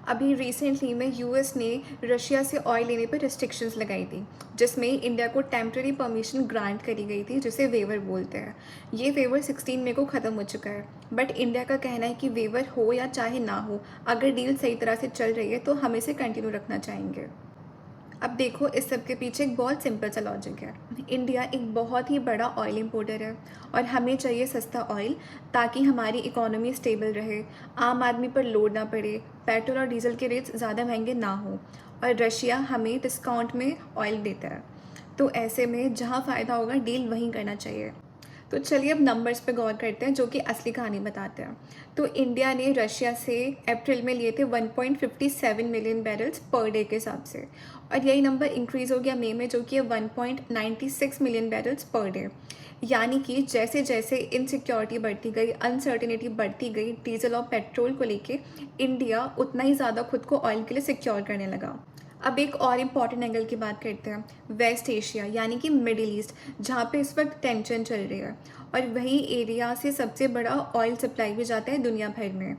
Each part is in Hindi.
अभी रिसेंटली में यूएस ने रशिया से ऑयल लेने पर रिस्ट्रिक्शंस लगाई थी, जिसमें इंडिया को टेम्प्रेरी परमिशन ग्रांट करी गई थी, जिसे वेवर बोलते हैं। ये वेवर 16 मई को ख़त्म हो चुका है, बट इंडिया का कहना है कि वेवर हो या चाहे ना हो, अगर डील सही तरह से चल रही है तो हम इसे कंटिन्यू रखना चाहेंगे। अब देखो, इस सब के पीछे एक बहुत सिंपल सा लॉजिक है। इंडिया एक बहुत ही बड़ा ऑयल इंपोर्टर है और हमें चाहिए सस्ता ऑयल, ताकि हमारी इकोनॉमी स्टेबल रहे, आम आदमी पर लोड ना पड़े, पेट्रोल और डीजल के रेट्स ज़्यादा महंगे ना हो, और रशिया हमें डिस्काउंट में ऑयल देता है। तो ऐसे में जहाँ फ़ायदा होगा डील वहीं करना चाहिए। तो चलिए अब नंबर्स पे गौर करते हैं, जो कि असली कहानी बताते हैं। तो इंडिया ने रशिया से अप्रैल में लिए थे 1.57 मिलियन बैरल्स पर डे के हिसाब से, और यही नंबर इंक्रीज़ हो गया मई में, जो कि है 1.96 मिलियन बैरल्स पर डे। यानी कि जैसे जैसे इनसिक्योरिटी बढ़ती गई, अनसर्टिनिटी बढ़ती गई डीजल और पेट्रोल को लेके, इंडिया उतना ही ज़्यादा खुद को ऑयल के लिए सिक्योर करने लगा। अब एक और इम्पॉर्टेंट एंगल की बात करते हैं, वेस्ट एशिया यानी कि मिडिल ईस्ट, जहाँ पे इस वक्त टेंशन चल रही है, और वही एरिया से सबसे बड़ा ऑयल सप्लाई भी जाता है दुनिया भर में।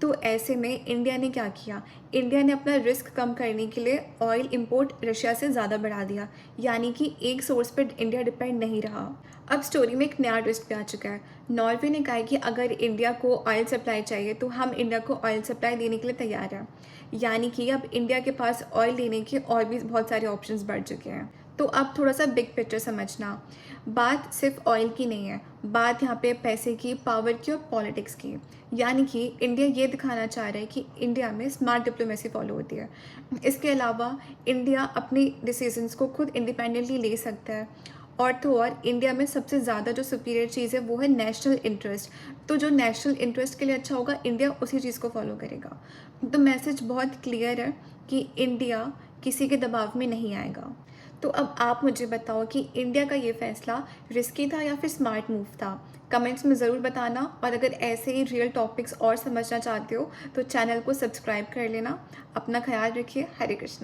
तो ऐसे में इंडिया ने क्या किया, इंडिया ने अपना रिस्क कम करने के लिए ऑयल इंपोर्ट रशिया से ज़्यादा बढ़ा दिया, यानी कि एक सोर्स पर इंडिया डिपेंड नहीं रहा। अब स्टोरी में एक नया ट्विस्ट भी आ चुका है। नॉर्वे ने कहा है कि अगर इंडिया को ऑयल सप्लाई चाहिए तो हम इंडिया को ऑयल सप्लाई देने के लिए तैयार हैं। यानी कि अब इंडिया के पास ऑयल लेने के और भी बहुत सारे ऑप्शंस बढ़ चुके हैं। तो अब थोड़ा सा बिग पिक्चर समझना, बात सिर्फ ऑयल की नहीं है, बात यहाँ पे पैसे की, पावर की और पॉलिटिक्स की। यानी कि इंडिया ये दिखाना चाह रहा है कि इंडिया में स्मार्ट डिप्लोमेसी फॉलो होती है। इसके अलावा इंडिया अपनी डिसीजंस को खुद इंडिपेंडेंटली ले सकता है। और तो और इंडिया में सबसे ज़्यादा जो सुपीरियर चीज़ है वो है नेशनल इंटरेस्ट। तो जो नेशनल इंटरेस्ट के लिए अच्छा होगा, इंडिया उसी चीज़ को फॉलो करेगा। तो मैसेज बहुत क्लियर है कि इंडिया किसी के दबाव में नहीं आएगा। तो अब आप मुझे बताओ कि इंडिया का ये फैसला रिस्की था या फिर स्मार्ट मूव था? कमेंट्स में ज़रूर बताना, और अगर ऐसे ही रियल टॉपिक्स और समझना चाहते हो तो चैनल को सब्सक्राइब कर लेना। अपना ख्याल रखिए। हरे कृष्णा।